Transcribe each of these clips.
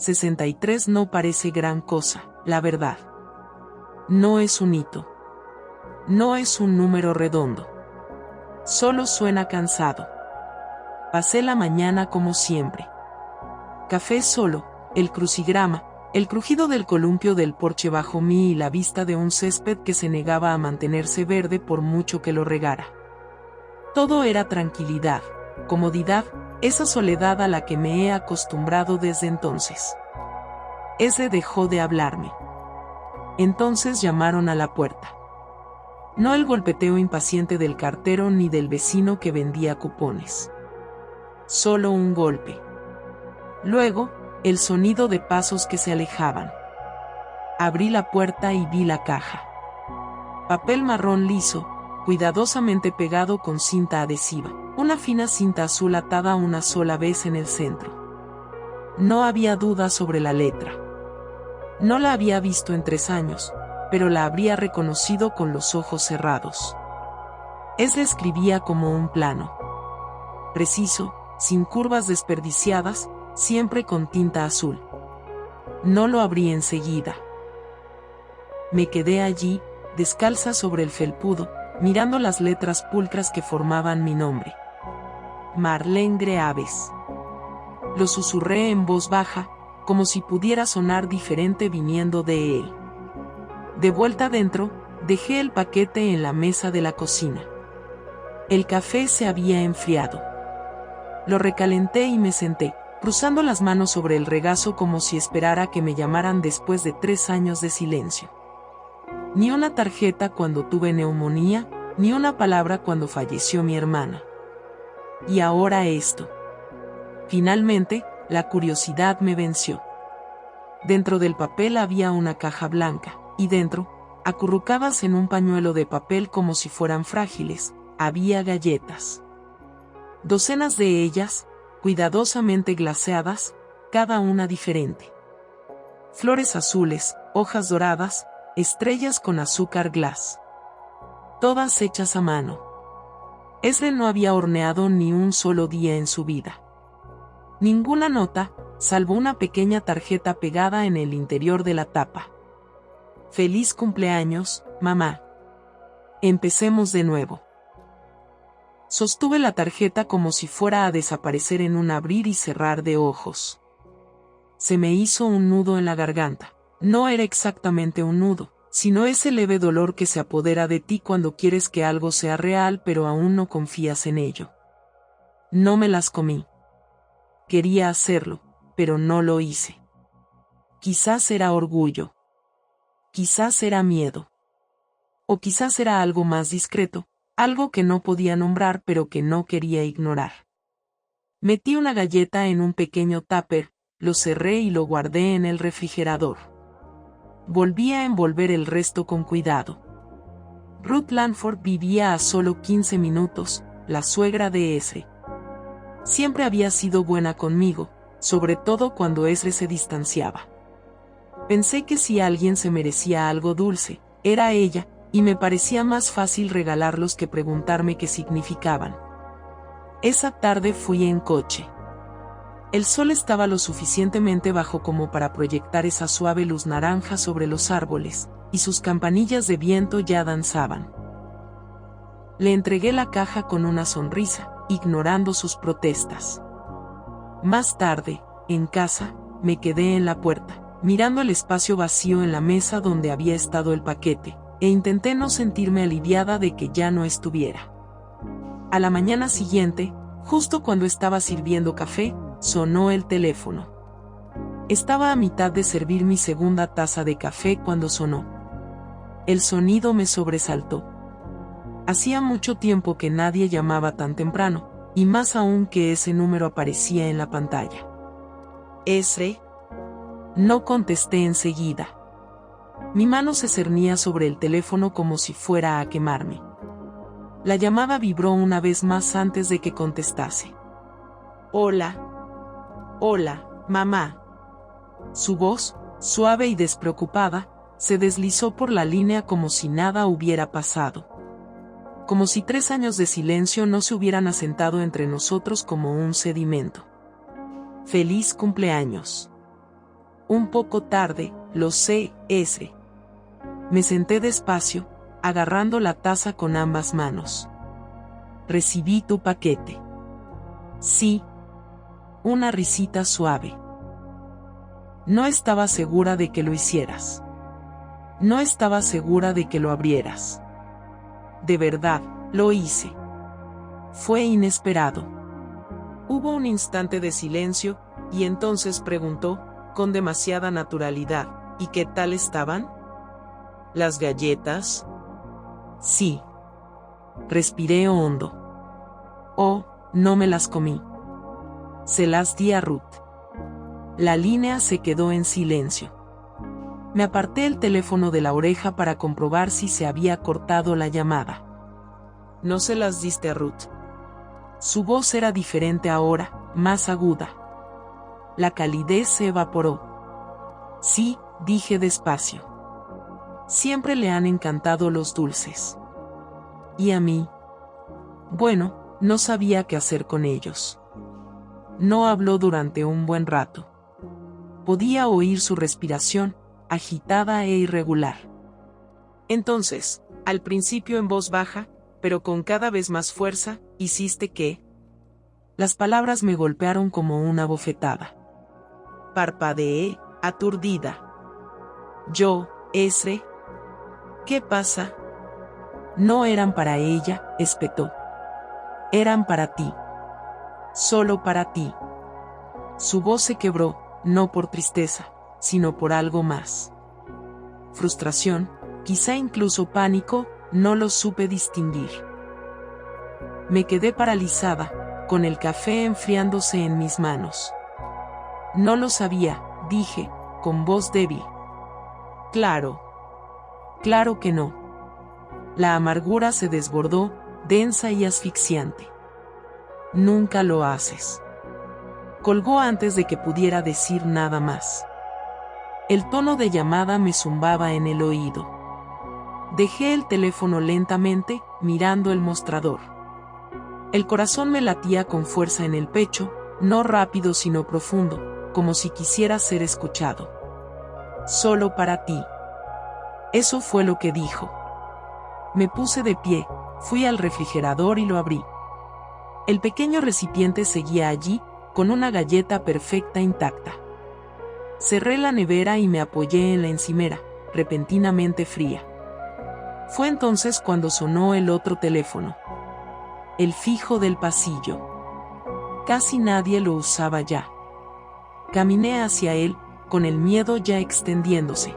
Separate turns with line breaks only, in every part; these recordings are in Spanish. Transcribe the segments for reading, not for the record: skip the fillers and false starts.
63 no parece gran cosa, la verdad. No es un hito. No es un número redondo. Solo suena cansado. Pasé la mañana como siempre. Café solo, el crucigrama, el crujido del columpio del porche bajo mí y la vista de un césped que se negaba a mantenerse verde por mucho que lo regara. Todo era tranquilidad, comodidad, esa soledad a la que me he acostumbrado desde entonces. Ese dejó de hablarme. Entonces llamaron a la puerta. No el golpeteo impaciente del cartero ni del vecino que vendía cupones. Solo un golpe. Luego, el sonido de pasos que se alejaban. Abrí la puerta y vi la caja. Papel marrón liso, cuidadosamente pegado con cinta adhesiva, una fina cinta azul atada una sola vez en el centro. No había duda sobre la letra. No la había visto en 3 años, pero la habría reconocido con los ojos cerrados. La escribía como un plano. Preciso, sin curvas desperdiciadas, siempre con tinta azul. No lo abrí enseguida. Me quedé allí, descalza sobre el felpudo, mirando las letras pulcras que formaban mi nombre. Marlene Greaves. Lo susurré en voz baja, como si pudiera sonar diferente viniendo de él. De vuelta adentro, dejé el paquete en la mesa de la cocina. El café se había enfriado. Lo recalenté y me senté, cruzando las manos sobre el regazo como si esperara que me llamaran después de 3 años de silencio. Ni una tarjeta cuando tuve neumonía, ni una palabra cuando falleció mi hermana. Y ahora esto. Finalmente, la curiosidad me venció. Dentro del papel había una caja blanca, y dentro, acurrucadas en un pañuelo de papel como si fueran frágiles, había galletas. Docenas de ellas, cuidadosamente glaseadas, cada una diferente. Flores azules, hojas doradas, estrellas con azúcar glass. Todas hechas a mano. No había horneado ni un solo día en su vida. Ninguna nota, salvo una pequeña tarjeta pegada en el interior de la tapa. Feliz cumpleaños, mamá. Empecemos de nuevo. Sostuve la tarjeta como si fuera a desaparecer en un abrir y cerrar de ojos. Se me hizo un nudo en la garganta. No era exactamente un nudo, sino ese leve dolor que se apodera de ti cuando quieres que algo sea real pero aún no confías en ello. No me las comí. Quería hacerlo, pero no lo hice. Quizás era orgullo. Quizás era miedo. O quizás era algo más discreto, algo que no podía nombrar pero que no quería ignorar. Metí una galleta en un pequeño tupper, lo cerré y lo guardé en el refrigerador. Volví a envolver el resto con cuidado. Ruth Lanford vivía a solo 15 minutos, la suegra de Ezra. Siempre había sido buena conmigo, sobre todo cuando Ezra se distanciaba. Pensé que si alguien se merecía algo dulce, era ella, y me parecía más fácil regalarlos que preguntarme qué significaban. Esa tarde fui en coche. El sol estaba lo suficientemente bajo como para proyectar esa suave luz naranja sobre los árboles, y sus campanillas de viento ya danzaban. Le entregué la caja con una sonrisa, ignorando sus protestas. Más tarde, en casa, me quedé en la puerta, mirando el espacio vacío en la mesa donde había estado el paquete, e intenté no sentirme aliviada de que ya no estuviera. A la mañana siguiente, justo cuando estaba sirviendo café, sonó el teléfono. Estaba a mitad de servir mi segunda taza de café cuando sonó. El sonido me sobresaltó. Hacía mucho tiempo que nadie llamaba tan temprano, y más aún que ese número aparecía en la pantalla. ¿Ezra? No contesté enseguida. Mi mano se cernía sobre el teléfono como si fuera a quemarme. La llamada vibró una vez más antes de que contestase. Hola. Hola, mamá. Su voz, suave y despreocupada, se deslizó por la línea como si nada hubiera pasado. Como si 3 años de silencio no se hubieran asentado entre nosotros como un sedimento. Feliz cumpleaños. Un poco tarde, lo sé, ese. Me senté despacio, agarrando la taza con ambas manos. Recibí tu paquete. Sí. Una risita suave. No estaba segura de que lo hicieras. No estaba segura de que lo abrieras. De verdad, lo hice. Fue inesperado. Hubo un instante de silencio, y entonces preguntó, con demasiada naturalidad, ¿y qué tal estaban? ¿Las galletas? Sí. Respiré hondo. Oh, no me las comí. Se las di a Ruth. La línea se quedó en silencio. Me aparté el teléfono de la oreja para comprobar si se había cortado la llamada. ¿No se las diste a Ruth? Su voz era diferente ahora, más aguda. La calidez se evaporó. Sí, dije despacio. Siempre le han encantado los dulces. ¿Y a mí? Bueno, no sabía qué hacer con ellos. No habló durante un buen rato. Podía oír su respiración, agitada e irregular. Entonces, al principio en voz baja, pero con cada vez más fuerza, ¿hiciste qué? Las palabras me golpearon como una bofetada. Parpadeé, aturdida. Yo, ese. ¿Qué pasa? No eran para ella, espetó. Eran para ti. Solo para ti. Su voz se quebró, no por tristeza, sino por algo más. Frustración, quizá incluso pánico, no lo supe distinguir. Me quedé paralizada, con el café enfriándose en mis manos. No lo sabía, dije, con voz débil. Claro. Claro que no. La amargura se desbordó, densa y asfixiante. Nunca lo haces. Colgó antes de que pudiera decir nada más. El tono de llamada me zumbaba en el oído. Dejé el teléfono lentamente, mirando el mostrador. El corazón me latía con fuerza en el pecho, no rápido sino profundo, como si quisiera ser escuchado. Solo para ti. Eso fue lo que dijo. Me puse de pie, fui al refrigerador y lo abrí. El pequeño recipiente seguía allí, con una galleta perfecta intacta. Cerré la nevera y me apoyé en la encimera, repentinamente fría. Fue entonces cuando sonó el otro teléfono. El fijo del pasillo. Casi nadie lo usaba ya. Caminé hacia él, con el miedo ya extendiéndose.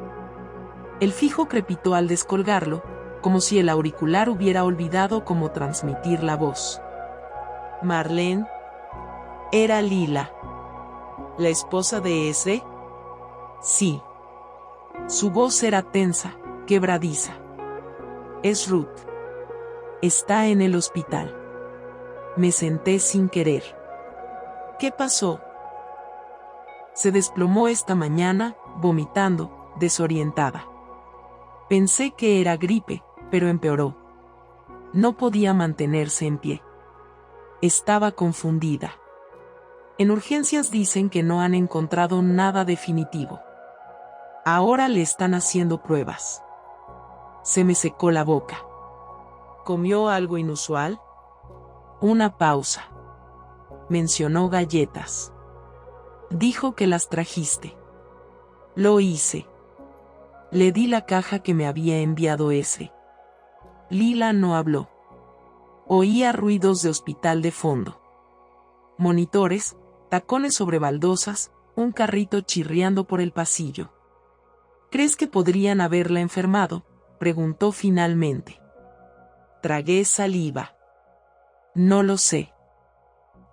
El fijo crepitó al descolgarlo, como si el auricular hubiera olvidado cómo transmitir la voz. Marlene. Era Lila. ¿La esposa de ese? Sí. Su voz era tensa, quebradiza. Es Ruth. Está en el hospital. Me senté sin querer. ¿Qué pasó? Se desplomó esta mañana, vomitando, desorientada. Pensé que era gripe, pero empeoró. No podía mantenerse en pie. Estaba confundida. En urgencias dicen que no han encontrado nada definitivo. Ahora le están haciendo pruebas. Se me secó la boca. ¿Comió algo inusual? Una pausa. Mencionó galletas. Dijo que las trajiste. Lo hice. Le di la caja que me había enviado ese. Lila no habló. Oía ruidos de hospital de fondo. Monitores, tacones sobre baldosas, un carrito chirriando por el pasillo. ¿Crees que podrían haberla enfermado?, preguntó finalmente. Tragué saliva. No lo sé.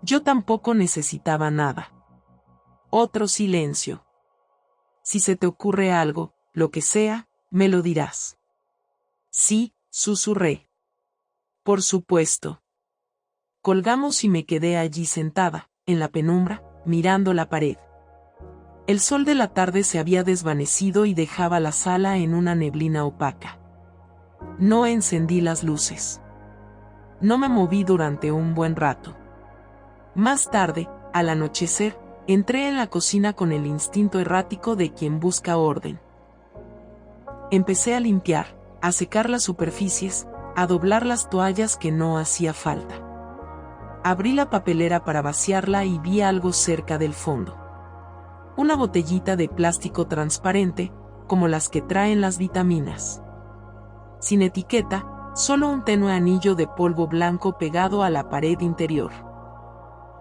Yo tampoco necesitaba nada. Otro silencio. Si se te ocurre algo, lo que sea, me lo dirás. Sí, susurré. Por supuesto. Colgamos y me quedé allí sentada, en la penumbra, mirando la pared. El sol de la tarde se había desvanecido y dejaba la sala en una neblina opaca. No encendí las luces. No me moví durante un buen rato. Más tarde, al anochecer, Entré en la cocina con el instinto errático de quien busca orden. Empecé a limpiar, a secar las superficies, a doblar las toallas que no hacía falta. Abrí la papelera para vaciarla y vi algo cerca del fondo. Una botellita de plástico transparente, como las que traen las vitaminas. Sin etiqueta, solo un tenue anillo de polvo blanco pegado a la pared interior.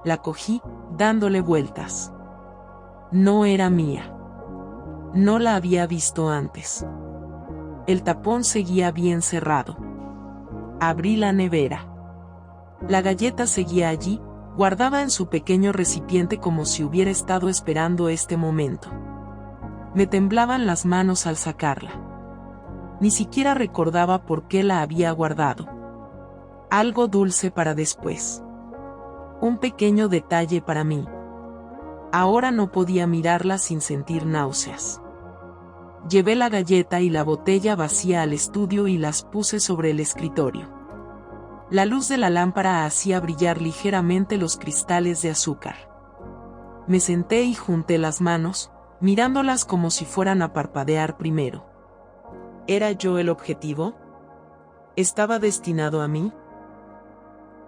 La cogí, dándole vueltas. No era mía. No la había visto antes. El tapón seguía bien cerrado. Abrí la nevera. La galleta seguía allí, guardada en su pequeño recipiente como si hubiera estado esperando este momento. Me temblaban las manos al sacarla. Ni siquiera recordaba por qué la había guardado. Algo dulce para después. Un pequeño detalle para mí. Ahora no podía mirarla sin sentir náuseas. Llevé la galleta y la botella vacía al estudio y las puse sobre el escritorio. La luz de la lámpara hacía brillar ligeramente los cristales de azúcar. Me senté y junté las manos, mirándolas como si fueran a parpadear primero. ¿Era yo el objetivo? ¿Estaba destinado a mí?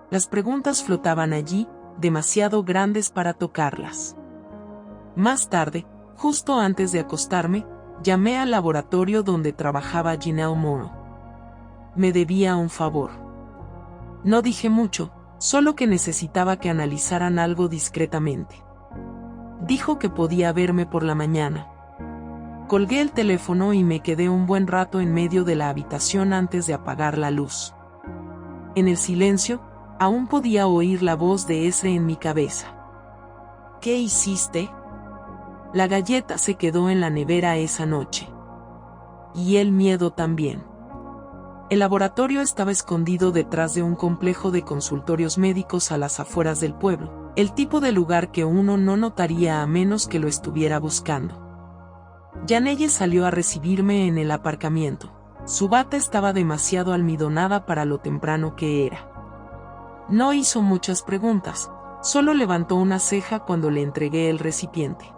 Las preguntas flotaban allí, demasiado grandes para tocarlas. Más tarde, justo antes de acostarme, llamé al laboratorio donde trabajaba Ginelle Moro. Me debía un favor. No dije mucho, solo que necesitaba que analizaran algo discretamente. Dijo que podía verme por la mañana. Colgué el teléfono y me quedé un buen rato en medio de la habitación antes de apagar la luz. En el silencio, aún podía oír la voz de Ezra en mi cabeza. ¿Qué hiciste? La galleta se quedó en la nevera esa noche. Y el miedo también. El laboratorio estaba escondido detrás de un complejo de consultorios médicos a las afueras del pueblo, el tipo de lugar que uno no notaría a menos que lo estuviera buscando. Janelle salió a recibirme en el aparcamiento. Su bata estaba demasiado almidonada para lo temprano que era. No hizo muchas preguntas, solo levantó una ceja cuando le entregué el recipiente.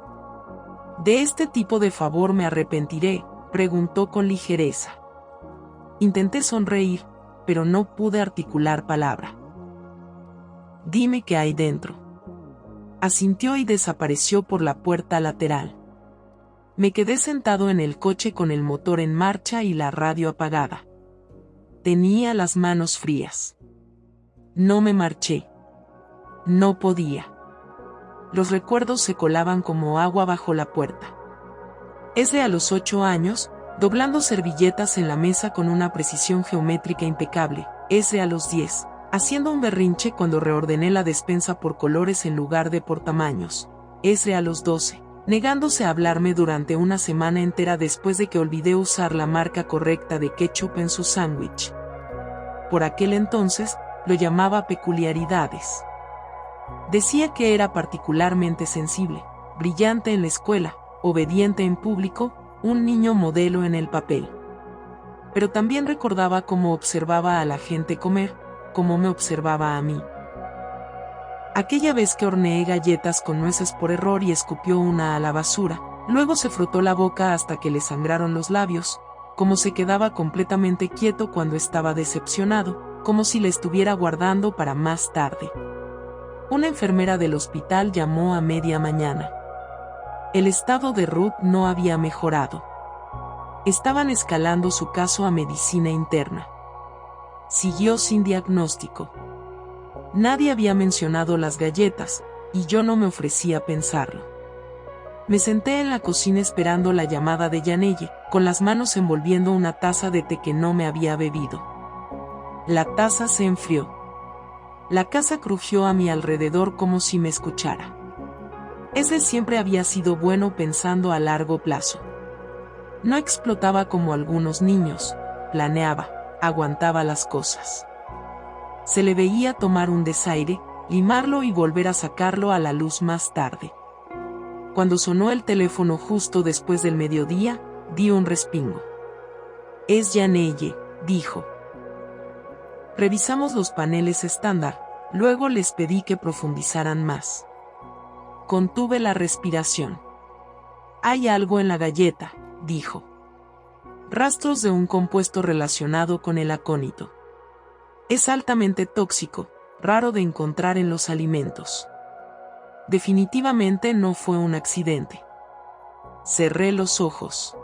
¿De este tipo de favor me arrepentiré?, preguntó con ligereza. Intenté sonreír, pero no pude articular palabra. Dime qué hay dentro. Asintió y desapareció por la puerta lateral. Me quedé sentado en el coche con el motor en marcha y la radio apagada. Tenía las manos frías. No me marché. No podía. Los recuerdos se colaban como agua bajo la puerta. Ezra a los 8 años, doblando servilletas en la mesa con una precisión geométrica impecable. Ezra a los 10, haciendo un berrinche cuando reordené la despensa por colores en lugar de por tamaños. Ezra a los 12, negándose a hablarme durante una semana entera después de que olvidé usar la marca correcta de ketchup en su sándwich. Por aquel entonces, lo llamaba peculiaridades. Decía que era particularmente sensible, brillante en la escuela, obediente en público, un niño modelo en el papel. Pero también recordaba cómo observaba a la gente comer, cómo me observaba a mí. Aquella vez que horneé galletas con nueces por error y escupió una a la basura, luego se frotó la boca hasta que le sangraron los labios, como se quedaba completamente quieto cuando estaba decepcionado, como si la estuviera guardando para más tarde. Una enfermera del hospital llamó a media mañana. El estado de Ruth no había mejorado. Estaban escalando su caso a medicina interna. Siguió sin diagnóstico. Nadie había mencionado las galletas, y yo no me ofrecía a pensarlo. Me senté en la cocina esperando la llamada de Janelle, con las manos envolviendo una taza de té que no me había bebido. La taza se enfrió. La casa crujió a mi alrededor como si me escuchara. Ese siempre había sido bueno pensando a largo plazo. No explotaba como algunos niños, planeaba, aguantaba las cosas. Se le veía tomar un desaire, limarlo y volver a sacarlo a la luz más tarde. Cuando sonó el teléfono justo después del mediodía, di un respingo. Es Janelle, dijo. Revisamos los paneles estándar, luego les pedí que profundizaran más. Contuve la respiración. Hay algo en la galleta, dijo. Rastros de un compuesto relacionado con el acónito. Es altamente tóxico, raro de encontrar en los alimentos. Definitivamente no fue un accidente. Cerré los ojos.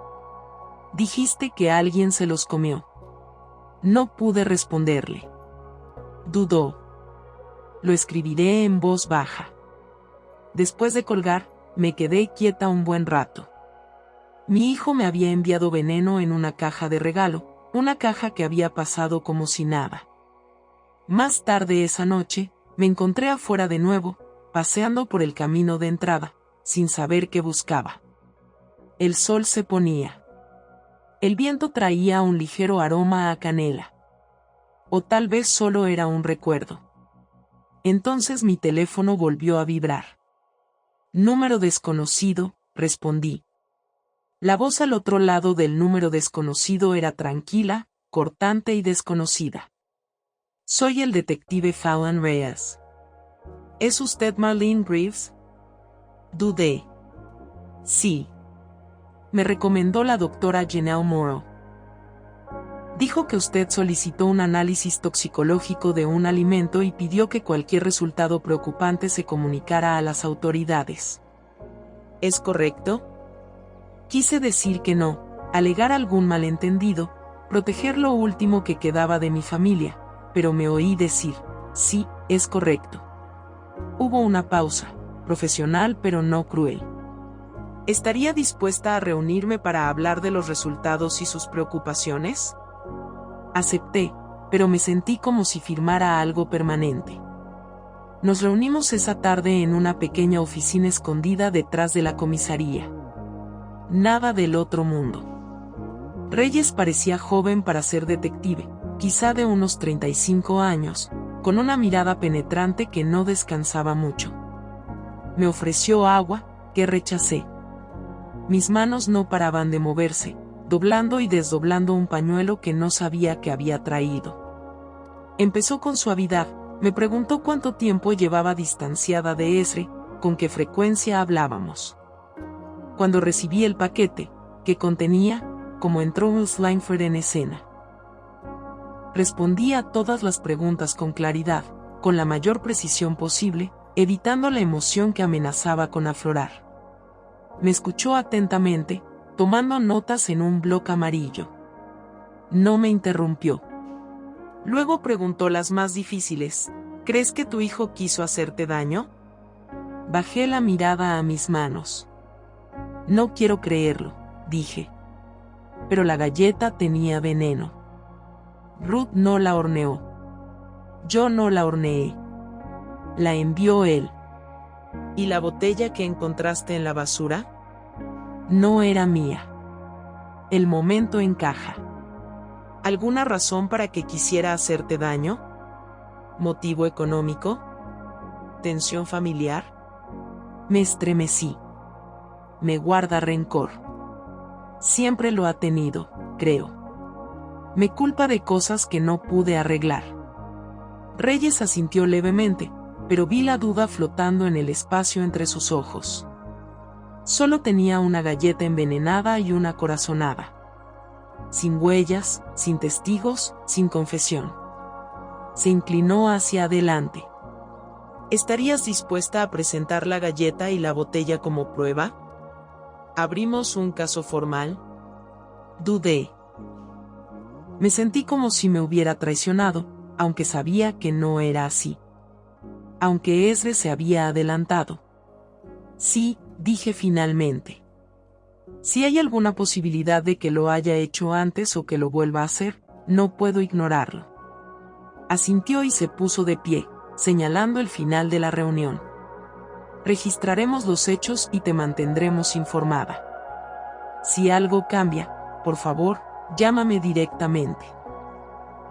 Dijiste que alguien se los comió. No pude responderle. Dudó. Lo escribiré en voz baja. Después de colgar, me quedé quieta un buen rato. Mi hijo me había enviado veneno en una caja de regalo, una caja que había pasado como si nada. Más tarde esa noche, me encontré afuera de nuevo, paseando por el camino de entrada, sin saber qué buscaba. El sol se ponía. El viento traía un ligero aroma a canela. O tal vez solo era un recuerdo. Entonces mi teléfono volvió a vibrar. Número desconocido, respondí. La voz al otro lado del número desconocido era tranquila, cortante y desconocida. Soy el detective Fallon Reyes. ¿Es usted Marlene Greaves? Dudé. Sí. Me recomendó la doctora Janelle Morrow. Dijo que usted solicitó un análisis toxicológico de un alimento y pidió que cualquier resultado preocupante se comunicara a las autoridades. ¿Es correcto? Quise decir que no, alegar algún malentendido, proteger lo último que quedaba de mi familia, pero me oí decir, sí, es correcto. Hubo una pausa, profesional pero no cruel. ¿Estaría dispuesta a reunirme para hablar de los resultados y sus preocupaciones? Acepté, pero me sentí como si firmara algo permanente. Nos reunimos esa tarde en una pequeña oficina escondida detrás de la comisaría. Nada del otro mundo. Reyes parecía joven para ser detective, quizá de unos 35 años, con una mirada penetrante que no descansaba mucho. Me ofreció agua, que rechacé. Mis manos no paraban de moverse, doblando y desdoblando un pañuelo que no sabía que había traído. Empezó con suavidad, me preguntó cuánto tiempo llevaba distanciada de Ezra, con qué frecuencia hablábamos. Cuando recibí el paquete, que contenía, como entró Ruth Langford en escena. Respondí a todas las preguntas con claridad, con la mayor precisión posible, evitando la emoción que amenazaba con aflorar. Me escuchó atentamente, tomando notas en un bloc amarillo. No me interrumpió. Luego preguntó las más difíciles. ¿Crees que tu hijo quiso hacerte daño? Bajé la mirada a mis manos. No quiero creerlo, dije. Pero la galleta tenía veneno. Ruth no la horneó. Yo no la horneé. La envió él. ¿Y la botella que encontraste en la basura? No era mía. El momento encaja. ¿Alguna razón para que quisiera hacerte daño? ¿Motivo económico? ¿Tensión familiar? Me estremecí. Me guarda rencor. Siempre lo ha tenido, creo. Me culpa de cosas que no pude arreglar. Reyes asintió levemente, pero vi la duda flotando en el espacio entre sus ojos. Solo tenía una galleta envenenada y una corazonada. Sin huellas, sin testigos, sin confesión. Se inclinó hacia adelante. ¿Estarías dispuesta a presentar la galleta y la botella como prueba? ¿Abrimos un caso formal? Dudé. Me sentí como si me hubiera traicionado, aunque sabía que no era así. Aunque Ezra se había adelantado. Sí, dije finalmente. Si hay alguna posibilidad de que lo haya hecho antes o que lo vuelva a hacer, no puedo ignorarlo. Asintió y se puso de pie, señalando el final de la reunión. Registraremos los hechos y te mantendremos informada. Si algo cambia, por favor, llámame directamente.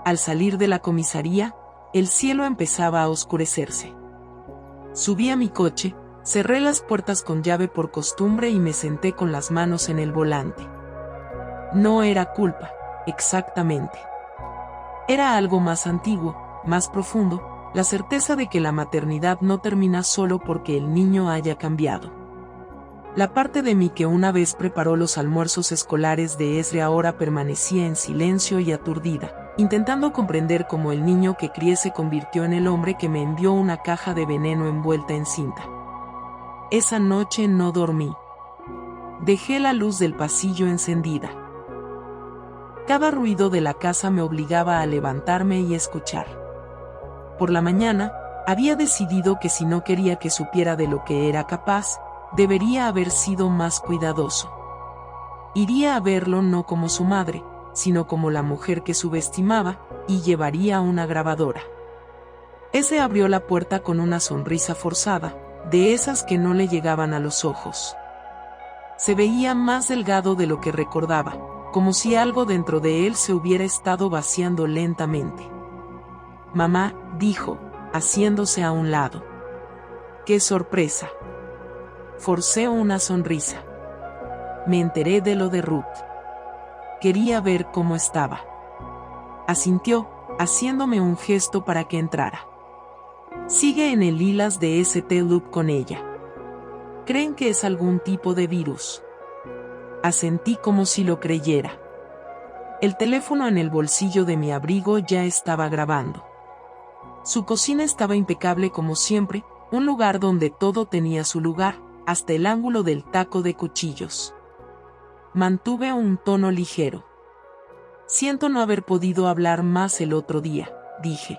Al salir de la comisaría, el cielo empezaba a oscurecerse. Subí a mi coche, cerré las puertas con llave por costumbre y me senté con las manos en el volante. No era culpa, exactamente. Era algo más antiguo, más profundo, La certeza de que la maternidad no termina solo porque el niño haya cambiado. La parte de mí que una vez preparó los almuerzos escolares de Esre ahora permanecía en silencio y aturdida, intentando comprender cómo el niño que crié se convirtió en el hombre que me envió una caja de veneno envuelta en cinta. Esa noche no dormí. Dejé la luz del pasillo encendida. Cada ruido de la casa me obligaba a levantarme y escuchar. Por la mañana, había decidido que si no quería que supiera de lo que era capaz, debería haber sido más cuidadoso. Iría a verlo no como su madre, sino como la mujer que subestimaba, y llevaría una grabadora. Ese abrió la puerta con una sonrisa forzada, de esas que no le llegaban a los ojos. Se veía más delgado de lo que recordaba, como si algo dentro de él se hubiera estado vaciando lentamente. «Mamá», dijo, haciéndose a un lado. «¡Qué sorpresa!». Forcé una sonrisa. Me enteré de lo de Ruth. Quería ver cómo estaba. Asintió, haciéndome un gesto para que entrara. Sigue en el lilas de St. Luke con ella. ¿Creen que es algún tipo de virus? Asentí como si lo creyera. El teléfono en el bolsillo de mi abrigo ya estaba grabando. Su cocina estaba impecable como siempre, un lugar donde todo tenía su lugar, hasta el ángulo del taco de cuchillos. Mantuve un tono ligero. Siento no haber podido hablar más el otro día, dije.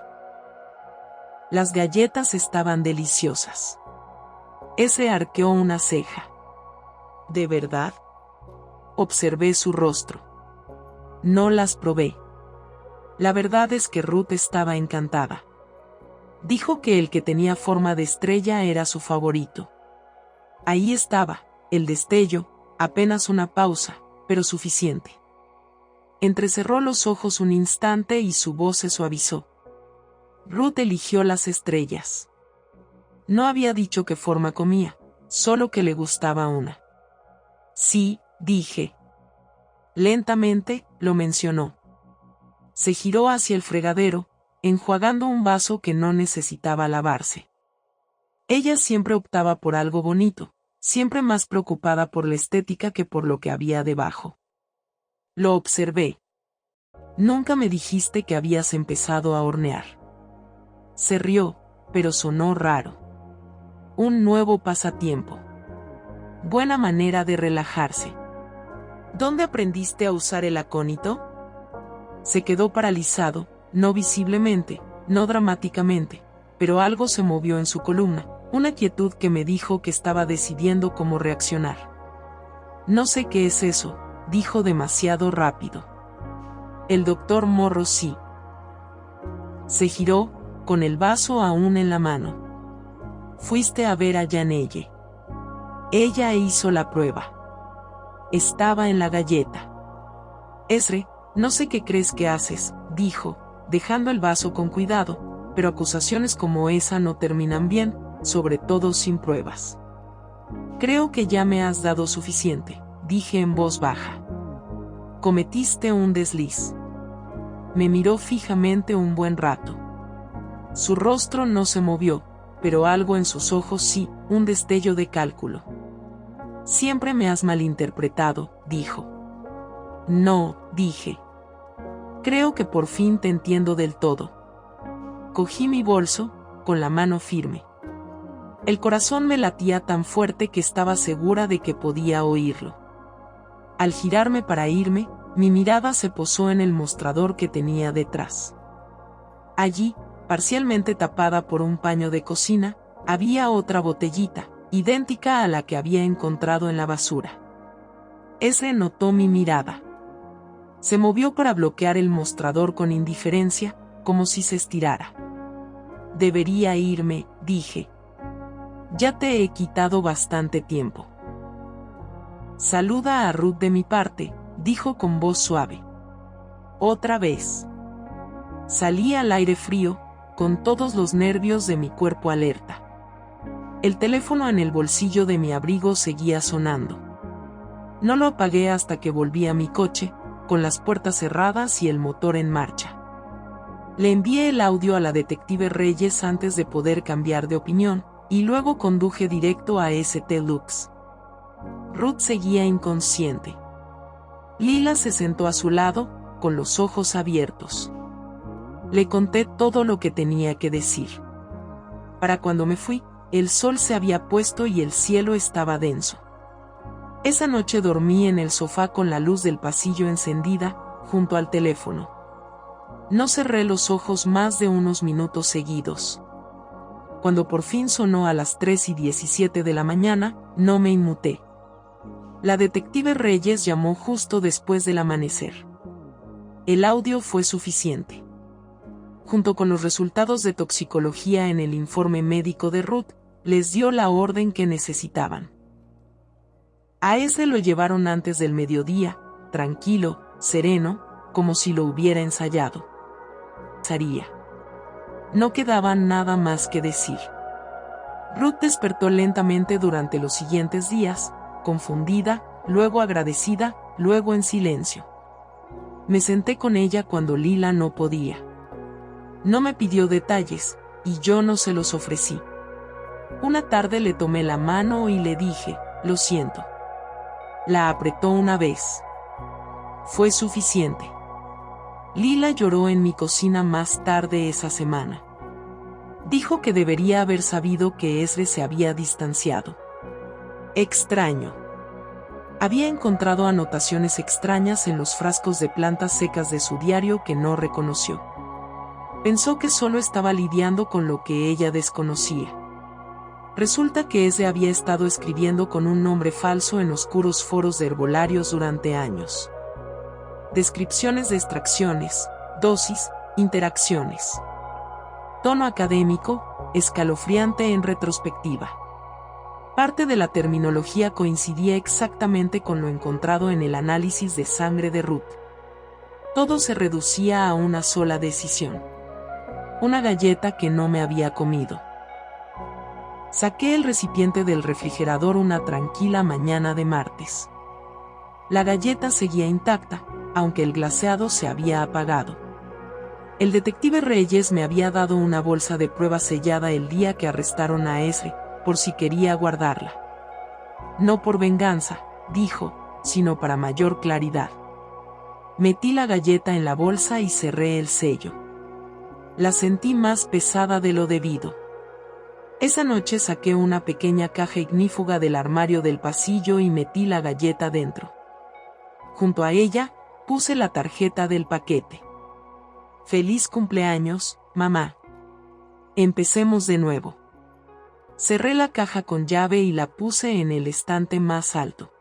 Las galletas estaban deliciosas. Ese arqueó una ceja. ¿De verdad? Observé su rostro. No las probé. La verdad es que Ruth estaba encantada. Dijo que el que tenía forma de estrella era su favorito. Ahí estaba, el destello, apenas una pausa, pero suficiente. Entrecerró los ojos un instante y su voz se suavizó. Ruth eligió las estrellas. No había dicho qué forma comía, solo que le gustaba una. Sí, dije. Lentamente, lo mencionó. Se giró hacia el fregadero, enjuagando un vaso que no necesitaba lavarse. Ella siempre optaba por algo bonito, siempre más preocupada por la estética que por lo que había debajo. Lo observé. Nunca me dijiste que habías empezado a hornear. Se rió, pero sonó raro. Un nuevo pasatiempo. Buena manera de relajarse. ¿Dónde aprendiste a usar el acónito? Se quedó paralizado, no visiblemente, no dramáticamente, pero algo se movió en su columna, una quietud que me dijo que estaba decidiendo cómo reaccionar. No sé qué es eso, dijo demasiado rápido. El doctor Morrow sí. Se giró, con el vaso aún en la mano. Fuiste a ver a Janelle. Ella hizo la prueba. Estaba en la galleta. Esre, no sé qué crees que haces, dijo, dejando el vaso con cuidado, pero acusaciones como esa no terminan bien, sobre todo sin pruebas. Creo que ya me has dado suficiente, dije en voz baja. Cometiste un desliz. Me miró fijamente un buen rato. Su rostro no se movió, pero algo en sus ojos sí, un destello de cálculo. Siempre me has malinterpretado, dijo. No, dije. Creo que por fin te entiendo del todo. Cogí mi bolso, con la mano firme. El corazón me latía tan fuerte que estaba segura de que podía oírlo. Al girarme para irme, mi mirada se posó en el mostrador que tenía detrás. Allí, parcialmente tapada por un paño de cocina, había otra botellita, idéntica a la que había encontrado en la basura. Ese notó mi mirada. Se movió para bloquear el mostrador con indiferencia, como si se estirara. Debería irme, dije. Ya te he quitado bastante tiempo. Saluda a Ruth de mi parte, dijo con voz suave. Otra vez. Salí al aire frío, con todos los nervios de mi cuerpo alerta. El teléfono en el bolsillo de mi abrigo seguía sonando. No lo apagué hasta que volví a mi coche, con las puertas cerradas y el motor en marcha. Le envié el audio a la detective Reyes antes de poder cambiar de opinión, y luego conduje directo a St. Luke's. Ruth seguía inconsciente. Lila se sentó a su lado, con los ojos abiertos. Le conté todo lo que tenía que decir. Para cuando me fui, el sol se había puesto y el cielo estaba denso. Esa noche dormí en el sofá con la luz del pasillo encendida, junto al teléfono. No cerré los ojos más de unos minutos seguidos. Cuando por fin sonó a las 3:17 de la mañana, no me inmuté. La detective Reyes llamó justo después del amanecer. El audio fue suficiente. Junto con los resultados de toxicología en el informe médico de Ruth, les dio la orden que necesitaban. A ese lo llevaron antes del mediodía, tranquilo, sereno, como si lo hubiera ensayado. No quedaba nada más que decir. Ruth despertó lentamente durante los siguientes días, confundida, luego agradecida, luego en silencio. Me senté con ella cuando Lila no podía. No me pidió detalles, y yo no se los ofrecí. Una tarde le tomé la mano y le dije, lo siento. La apretó una vez. Fue suficiente. Lila lloró en mi cocina más tarde esa semana. Dijo que debería haber sabido que Ezra se había distanciado. Extraño. Había encontrado anotaciones extrañas en los frascos de plantas secas de su diario que no reconoció. Pensó que solo estaba lidiando con lo que ella desconocía. Resulta que Ezra había estado escribiendo con un nombre falso en oscuros foros de herbolarios durante años. Descripciones de extracciones, dosis, interacciones. Tono académico, escalofriante en retrospectiva. Parte de la terminología coincidía exactamente con lo encontrado en el análisis de sangre de Ruth. Todo se reducía a una sola decisión. Una galleta que no me había comido. Saqué el recipiente del refrigerador una tranquila mañana de martes. La galleta seguía intacta, aunque el glaseado se había apagado. El detective Reyes me había dado una bolsa de prueba sellada el día que arrestaron a Ezra, por si quería guardarla. No por venganza, dijo, sino para mayor claridad. Metí la galleta en la bolsa y cerré el sello. La sentí más pesada de lo debido. Esa noche saqué una pequeña caja ignífuga del armario del pasillo y metí la galleta dentro. Junto a ella, puse la tarjeta del paquete. Feliz cumpleaños, mamá. Empecemos de nuevo. Cerré la caja con llave y la puse en el estante más alto.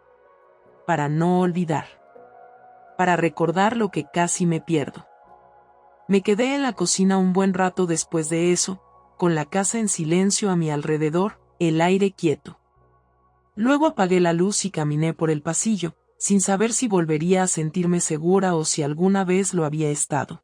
Para no olvidar. Para recordar lo que casi me pierdo. Me quedé en la cocina un buen rato después de eso, con la casa en silencio a mi alrededor, el aire quieto. Luego apagué la luz y caminé por el pasillo, sin saber si volvería a sentirme segura o si alguna vez lo había estado.